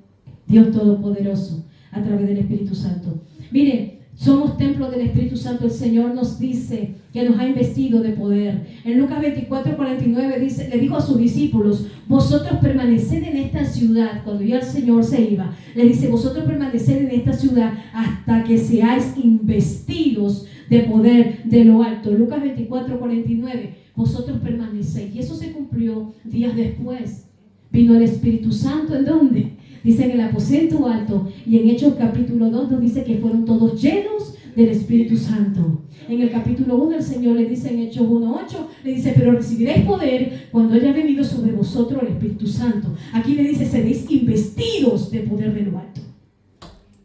Dios Todopoderoso a través del Espíritu Santo. Mire, somos templo del Espíritu Santo. El Señor nos dice que nos ha investido de poder. En Lucas 24:49 dice, le dijo a sus discípulos: vosotros permaneced en esta ciudad. Cuando ya el Señor se iba, le dice: vosotros permaneced en esta ciudad hasta que seáis investidos de poder de lo alto. Lucas 24:49, vosotros permanecéis. Y eso se cumplió días después. Vino el Espíritu Santo, ¿en dónde? Dice en el aposento alto. Y en Hechos capítulo 2 nos dice que fueron todos llenos del Espíritu Santo. En el capítulo 1 el Señor le dice en Hechos 1:8, le dice: pero recibiréis poder cuando haya venido sobre vosotros el Espíritu Santo. Aquí le dice: seréis investidos de poder de lo alto.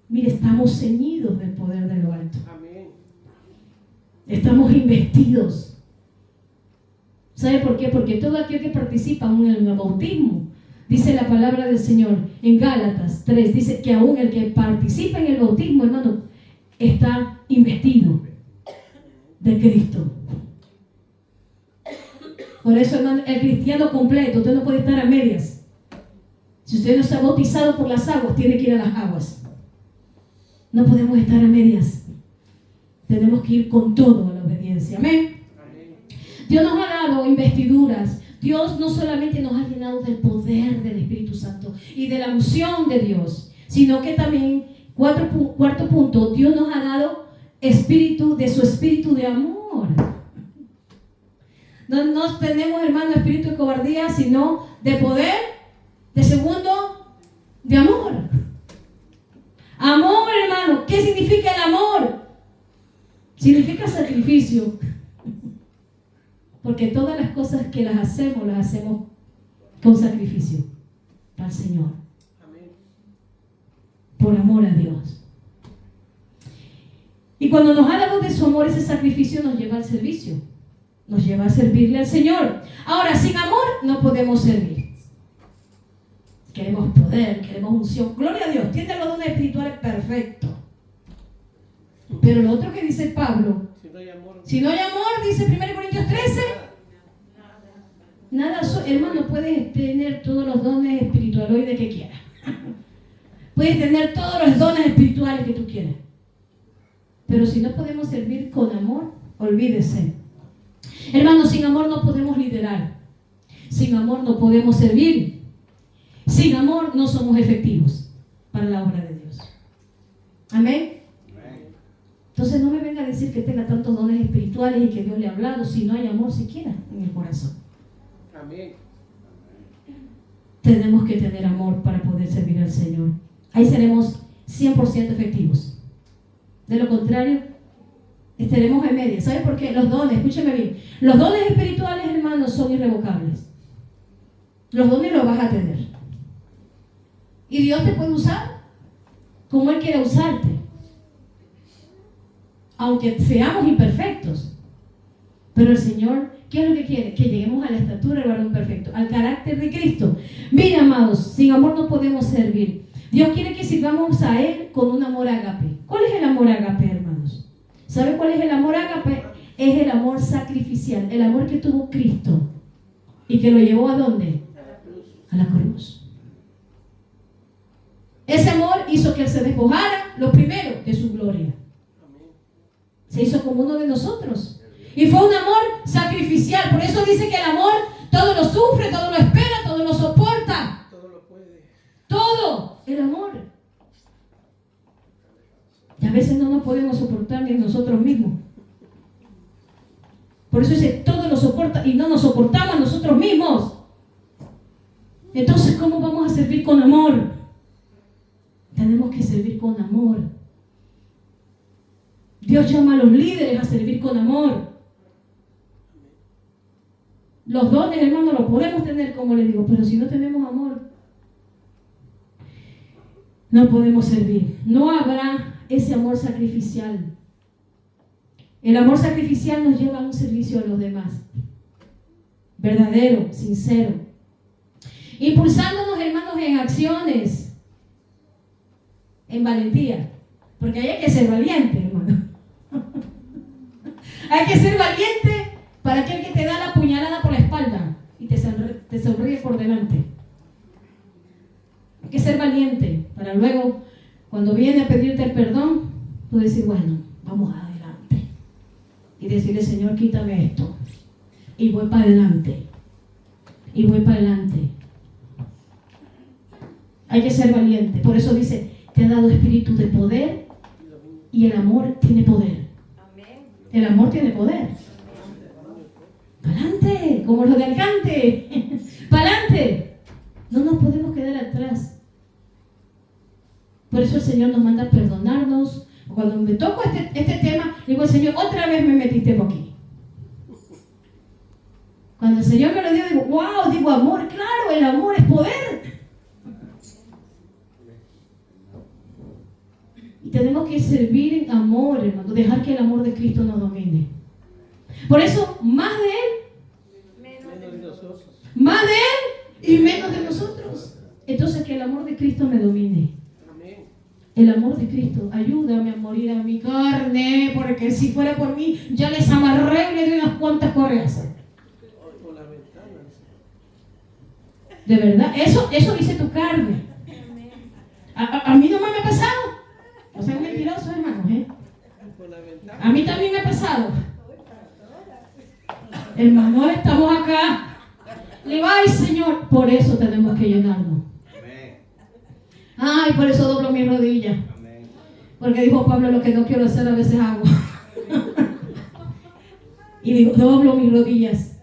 Mire, estamos ceñidos del poder de lo alto. Amén. Estamos investidos. ¿Sabe por qué? Porque todo aquel que participa aún en el bautismo, dice la palabra del Señor en Gálatas 3, dice que aún el que participa en el bautismo, hermano, está investido de Cristo. Por eso, hermano, el cristiano completo, usted no puede estar a medias. Si usted no se ha bautizado por las aguas, tiene que ir a las aguas. No podemos estar a medias. Tenemos que ir con todo a la obediencia. Amén. Dios nos ha dado investiduras. Dios no solamente nos ha llenado del poder del Espíritu Santo y de la unción de Dios, sino que también, cuarto punto, Dios nos ha dado espíritu, de su espíritu de amor. No tenemos, hermano, espíritu de cobardía, sino de poder, de segundo, de amor. Amor, hermano. ¿Qué significa el amor? Significa sacrificio. Porque todas las cosas que las hacemos con sacrificio para el Señor. Amén. Por amor a Dios. Y cuando nos ha dado de su amor, ese sacrificio nos lleva al servicio. Nos lleva a servirle al Señor. Ahora, sin amor no podemos servir. Queremos poder, queremos unción. Gloria a Dios, tiene los dones espirituales perfectos. Pero lo otro que dice Pablo, si no hay amor, dice 1 Corintios 13, nada, hermano, puedes tener todos los dones espiritualoides que quieras. Puedes tener todos los dones espirituales que tú quieras. Pero si no podemos servir con amor, olvídese. Hermano, sin amor no podemos liderar. Sin amor no podemos servir. Sin amor no somos efectivos para la obra de Dios. Amén. Entonces no me venga a decir que tenga tantos dones espirituales y que Dios le ha hablado si no hay amor siquiera en el corazón. Amén. Tenemos que tener amor para poder servir al Señor. Ahí seremos 100% efectivos. De lo contrario, estaremos en media. ¿Sabe por qué? Los dones, escúcheme bien. Los dones espirituales, hermanos, son irrevocables. Los dones los vas a tener. Y Dios te puede usar como Él quiere usarte. Aunque seamos imperfectos. Pero el Señor, ¿qué es lo que quiere? Que lleguemos a la estatura del varón perfecto, al carácter de Cristo. Mira, amados, sin amor no podemos servir. Dios quiere que sirvamos a Él con un amor ágape. ¿Cuál es el amor ágape, hermanos? ¿Sabe cuál es el amor ágape? Es el amor sacrificial, el amor que tuvo Cristo y que lo llevó ¿a dónde? A la cruz. Ese amor hizo que Él se despojara, lo primero, de su gloria. Se hizo como uno de nosotros. Y fue un amor sacrificial. Por eso dice que el amor todo lo sufre, todo lo espera, todo lo soporta. Todo lo puede. Todo el amor. Y a veces no nos podemos soportar ni nosotros mismos. Por eso dice, todo lo soporta y no nos soportamos nosotros mismos. Entonces, ¿cómo vamos a servir con amor? Tenemos que servir con amor. Dios llama a los líderes a servir con amor. Los dones, hermano, los podemos tener, como les digo, pero si no tenemos amor, no podemos servir. No habrá ese amor sacrificial. El amor sacrificial nos lleva a un servicio a los demás. verdadero, sincero. Impulsándonos, hermanos, en acciones, en valentía. Porque ahí hay que ser valiente, hermano. Hay que ser valiente para aquel que te da la puñalada por la espalda y te sonríe por delante. Hay que ser valiente para luego, cuando viene a pedirte el perdón, tú decir, bueno, vamos adelante. Y decirle, Señor, quítame esto. Y voy para adelante. Y voy para adelante. Hay que ser valiente. Por eso dice, te ha dado espíritu de poder y el amor tiene poder. El amor tiene poder. Para adelante, como los de Alicante. Para adelante. No nos podemos quedar atrás. Por eso el Señor nos manda a perdonarnos. Cuando me toco este tema, digo, Señor, otra vez me metiste por aquí. Cuando el Señor me lo dio, digo, wow, digo amor, claro, el amor es poder. Y tenemos que servir en amor, hermano, dejar que el amor de Cristo nos domine. Por eso, más de Él, Menos de nosotros. más de Él y menos de nosotros. Entonces, que el amor de Cristo me domine. Amén. El amor de Cristo, ayúdame a morir a mi carne, porque si fuera por mí, ya les amarré y le doy unas cuantas correas. Por las ventanas. De verdad, eso dice tu carne. A mí no me ha pasado. No sean mentirosos, hermanos, ¿eh? Por las ventanas. A mí también me ha pasado. Hermano, estamos acá. Le digo, ay, Señor, por eso tenemos que llenarnos. Ay, por eso doblo mi rodilla. Porque dijo Pablo, lo que no quiero hacer a veces hago. Y digo, doblo mis rodillas.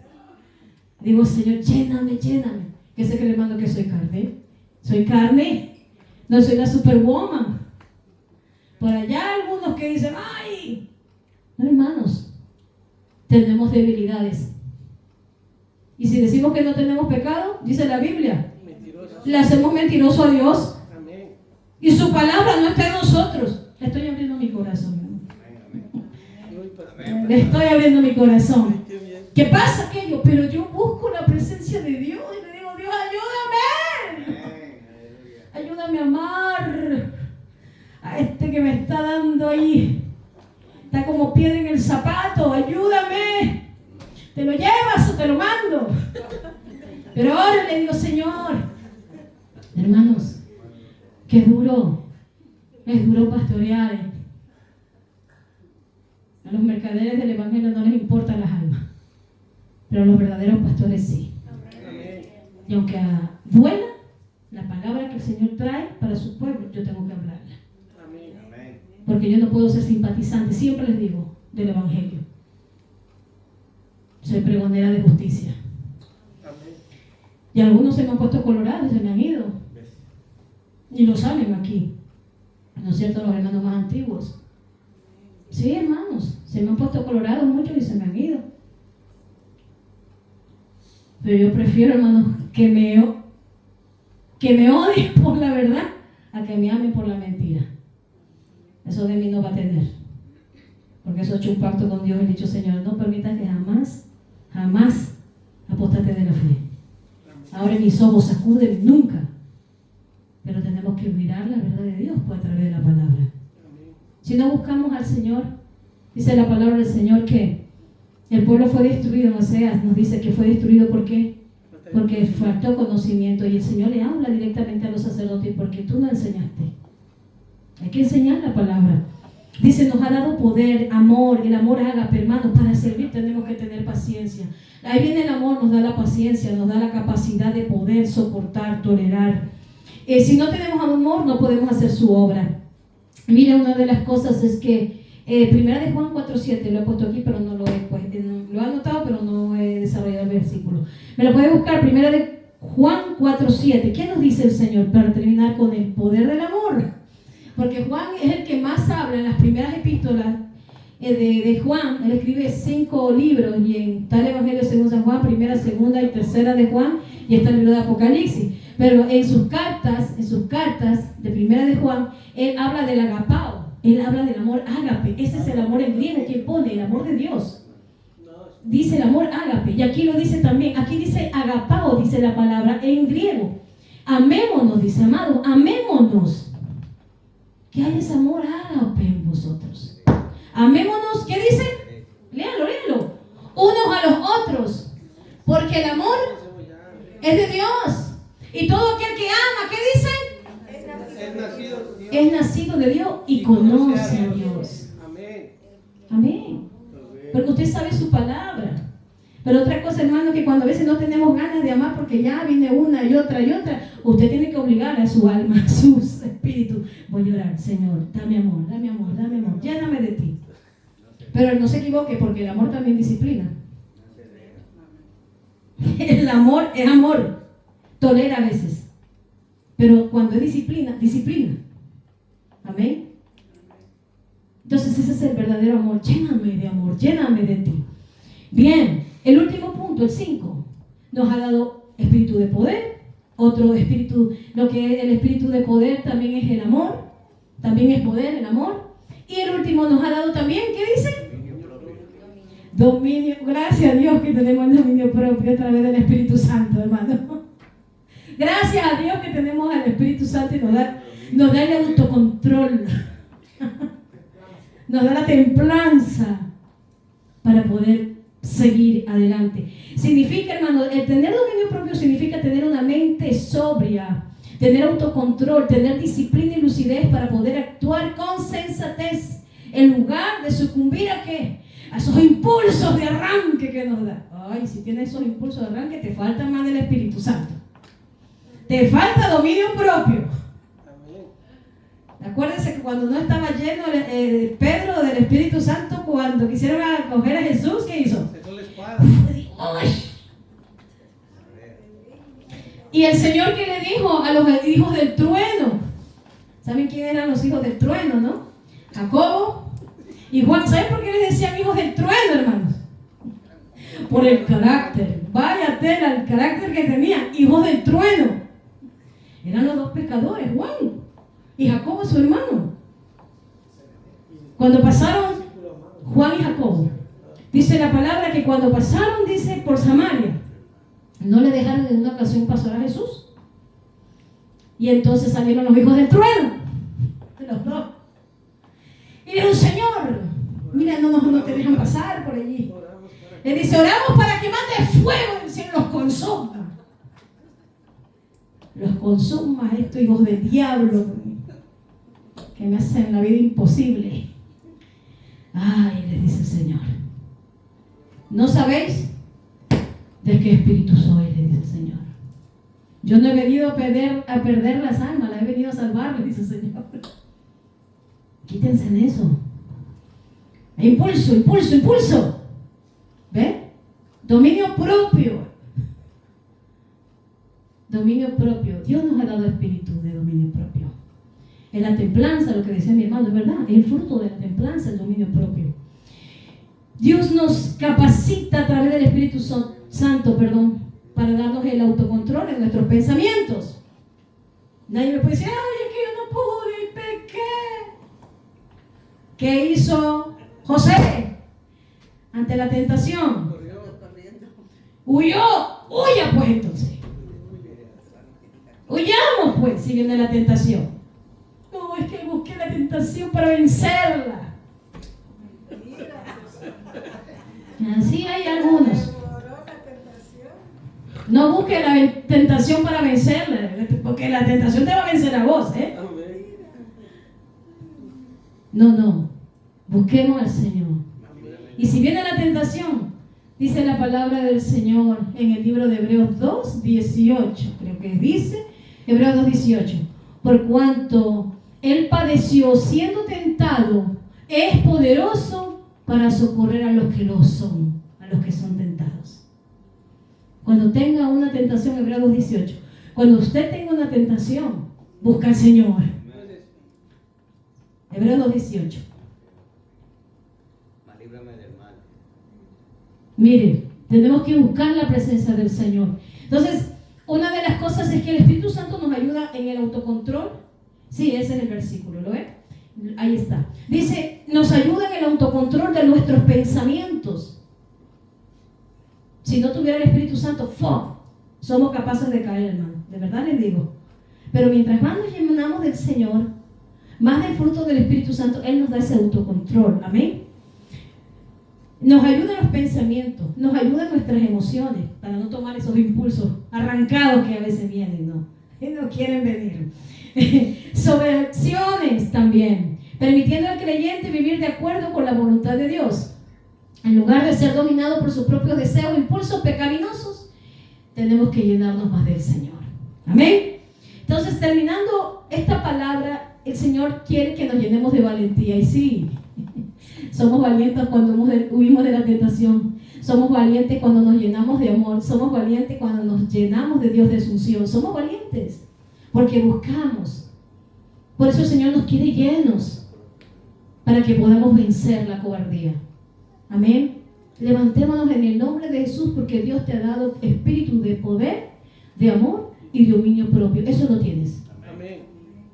Digo, Señor, lléname, lléname. ¿Qué se cree, hermano, que soy carne? Soy carne. No soy la superwoman. Por allá algunos que dicen, ay. No, hermanos. Tenemos debilidades. Y si decimos que no tenemos pecado, dice la Biblia, Mentirosos. le hacemos mentiroso a Dios. Amén. Y su palabra no está en nosotros. Le estoy abriendo mi corazón. Le estoy abriendo mi corazón. Qué bien. ¿Qué pasa aquello? Pero yo busco la presencia de Dios y le digo, Dios, ayúdame. Ayúdame a amar a este que me está dando ahí. Está como piedra en el zapato. Ayúdame. ¿Te lo llevas o te lo mando? Pero ahora le digo, Señor, hermanos, qué duro. Es duro pastorear. A los mercaderes del Evangelio no les importan las almas, pero a los verdaderos pastores sí. Amén. Y aunque duela, la palabra que el Señor trae para su pueblo, yo tengo que hablarla. Amén. Porque yo no puedo ser simpatizante, siempre les digo, del Evangelio. Soy pregonera de justicia. Amén. Y algunos se me han puesto colorados y se me han ido. Y lo saben aquí. ¿No es cierto? Los hermanos más antiguos. Sí, hermanos. Se me han puesto colorados muchos y se me han ido. Pero yo prefiero, hermanos, que me odien por la verdad a que me amen por la mentira. Eso de mí no va a tener. Porque eso he hecho un pacto con Dios y he dicho, Señor, no permitas que jamás apostate de la fe. Ahora mis ojos sacuden nunca. Pero tenemos que mirar la verdad de Dios a través de la palabra. Amén. Si no buscamos al Señor, dice la palabra del Señor que el pueblo fue destruido. En Oseas nos dice que fue destruido ¿por qué? Porque faltó conocimiento. Y el Señor le habla directamente a los sacerdotes porque tú no enseñaste. Hay que enseñar la palabra. Dice, nos ha dado poder, amor, el amor ágape, hermanos, para servir tenemos que tener paciencia. Ahí viene el amor, nos da la paciencia, nos da la capacidad de poder soportar, tolerar. Si no tenemos amor, no podemos hacer su obra. Mira, una de las cosas es que, primera de Juan 4:7, lo he puesto aquí, pero no lo he lo he anotado, pero no he desarrollado el versículo. Me lo puede buscar, primera de Juan 4:7. ¿Qué nos dice el Señor para terminar con el poder del amor? Porque Juan es el que más habla en las primeras epístolas de Juan. Él escribe 5 libros y está el Evangelio según San Juan, primera, segunda y tercera de Juan, y está el libro de Apocalipsis. Pero en sus cartas de primera de Juan, él habla del agapao, él habla del amor ágape. Ese es el amor en griego que pone, el amor de Dios. No, es dice el amor ágape, y aquí lo dice también, aquí dice agapao, dice la palabra en griego. Amémonos, dice, amados, amémonos. Que hay ese amor ágape en vosotros. Amémonos, ¿qué dice? Léalo, léalo. Unos a los otros, porque el amor es de Dios. Y todo aquel que ama, ¿qué dice? Es nacido de Dios y conoce a Dios. Amén. Amén. Porque usted sabe su palabra. Pero otra cosa, hermano, que cuando a veces no tenemos ganas de amar porque ya viene una y otra, usted tiene que obligar a su alma, a su espíritu. Voy a orar, Señor, dame amor, dame amor, dame amor, lléname de ti. Pero no se equivoque, porque el amor también disciplina. El amor es amor, tolera a veces. Pero cuando es disciplina, disciplina. Amén. Entonces ese es el verdadero amor. Lléname de amor, lléname de ti. Bien, el último punto, el 5, nos ha dado espíritu de poder. Otro espíritu, lo que es el espíritu de poder también es el amor. También es poder, el amor. Y el último nos ha dado también, ¿qué dice? Dominio. Gracias a Dios que tenemos el dominio propio a través del Espíritu Santo, hermano. Gracias a Dios que tenemos al Espíritu Santo y nos da el autocontrol. Nos da la templanza para poder seguir adelante. Significa, hermano, el tener dominio propio significa tener una mente sobria, tener autocontrol, tener disciplina y lucidez para poder actuar con sensatez en lugar de sucumbir a ¿qué? A esos impulsos de arranque que nos da. Ay, si tienes esos impulsos de arranque, te falta más del Espíritu Santo. Te falta dominio propio. Acuérdense que cuando no estaba lleno Pedro del Espíritu Santo, cuando quisieron coger a Jesús, ¿qué hizo? Y el Señor que le dijo a los hijos del trueno, ¿saben quién eran los hijos del trueno, no? Jacobo y Juan. ¿Saben por qué les decían hijos del trueno, hermanos? Por el carácter. Vaya tela, el carácter que tenían, hijos del trueno. Eran los dos pescadores, Juan y Jacobo, su hermano. Cuando pasaron, Juan y Jacobo, dice la palabra que cuando pasaron, dice, por Samaria, no le dejaron en una ocasión pasar a Jesús. Y entonces salieron los hijos del trueno, los dos. Y le dijo, Señor, mira, no te dejan pasar por allí. Le dice, oramos para que mande fuego del cielo, los consuma. Los consuma estos hijos del diablo, que me hacen la vida imposible. Ay, le dice el Señor, ¿no sabéis de qué espíritu soy? Le dice el Señor. Yo no he venido a perder las almas, las he venido a salvar, le dice el Señor. Quítense en eso. Impulso, impulso, impulso. ¿Ve? Dominio propio. Dominio propio. Dios nos ha dado espíritu de dominio propio. En la templanza, lo que decía mi hermano, es verdad, es el fruto de la templanza, el dominio propio. Dios nos capacita a través del Espíritu Santo, para darnos el autocontrol en nuestros pensamientos. Nadie me puede decir, ay, es que yo no pude y pequé. ¿Qué hizo José ante la tentación? Huyó. Huya pues entonces. Huyamos pues si viene la tentación. No, es que busqué la tentación para vencerla. Así hay algunos. No busque la tentación para vencerla, porque la tentación te va a vencer a vos, ¿eh? No. Busquemos al Señor. Y si viene la tentación, dice la palabra del Señor en el libro de Hebreos 2:18, creo que dice, Hebreos 2:18, por cuanto Él padeció siendo tentado, es poderoso para socorrer a los que lo son, a los que son tentados. Cuando tenga una tentación, Hebreos 2:18, cuando usted tenga una tentación, busca al Señor. Hebreos 2:18. Líbrame del mal. Mire, tenemos que buscar la presencia del Señor. Entonces, una de las cosas es que el Espíritu Santo nos ayuda en el autocontrol. Sí, ese es el versículo, ¿lo ve? Ahí está. Dice, nos ayuda en el autocontrol de nuestros pensamientos. Si no tuviera el Espíritu Santo, ¡fuck! Somos capaces de caer, hermano. De verdad les digo. Pero mientras más nos llenamos del Señor, más del fruto del Espíritu Santo, Él nos da ese autocontrol. Amén. Nos ayuda en los pensamientos, nos ayuda en nuestras emociones, para no tomar esos impulsos arrancados que a veces vienen, ¿no? Y no quieren venir. Sobre acciones también, permitiendo al creyente vivir de acuerdo con la voluntad de Dios. En lugar de ser dominado por sus propios deseos e impulsos pecaminosos, tenemos que llenarnos más del Señor. Amén. Entonces, terminando esta palabra, el Señor quiere que nos llenemos de valentía. Y sí, somos valientes cuando huimos de la tentación. Somos valientes cuando nos llenamos de amor. Somos valientes cuando nos llenamos de Dios, de su unción. Somos valientes porque buscamos. Por eso el Señor nos quiere llenos, para que podamos vencer la cobardía. Amén. Levantémonos en el nombre de Jesús, porque Dios te ha dado espíritu de poder, de amor y de dominio propio. Eso lo tienes. Amén.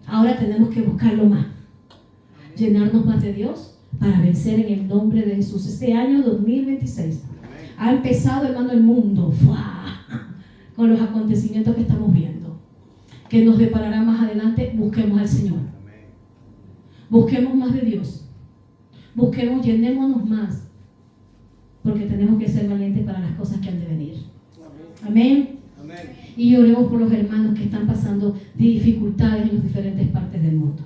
Ahora tenemos que buscarlo más. Llenarnos más de Dios para vencer en el nombre de Jesús. Este año 2026 ha empezado, hermano, el mundo con los acontecimientos que estamos viendo, que nos deparará más adelante. Busquemos al Señor. Busquemos más de Dios. Busquemos, llenémonos más, porque tenemos que ser valientes para las cosas que han de venir. Amén. Amén. Y oremos por los hermanos que están pasando dificultades en las diferentes partes del mundo.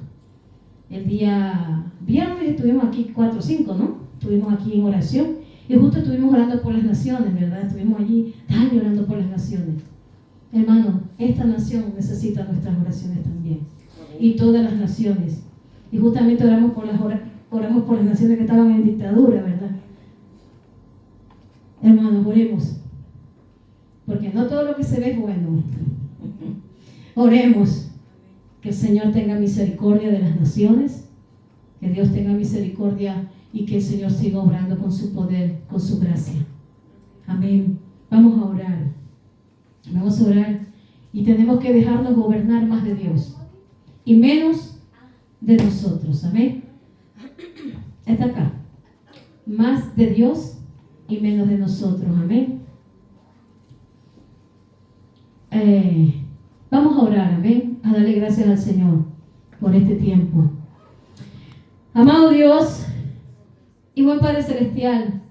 El día viernes estuvimos aquí 4 o 5, ¿no? Estuvimos aquí en oración y justo estuvimos orando por las naciones, ¿verdad? Estuvimos allí orando por las naciones. Hermano, esta nación necesita nuestras oraciones también. Y todas las naciones. Y justamente oramos por las naciones que estaban en dictadura, ¿verdad? Hermanos, oremos. Porque no todo lo que se ve es bueno. Oremos. Que el Señor tenga misericordia de las naciones. Que Dios tenga misericordia y que el Señor siga obrando con su poder, con su gracia. Amén. Vamos a orar. Vamos a orar. Y tenemos que dejarnos gobernar más de Dios y menos de nosotros. Amén. Está acá. Más de Dios y menos de nosotros. Amén. Vamos a orar. Amén. A darle gracias al Señor por este tiempo. Amado Dios y buen Padre Celestial,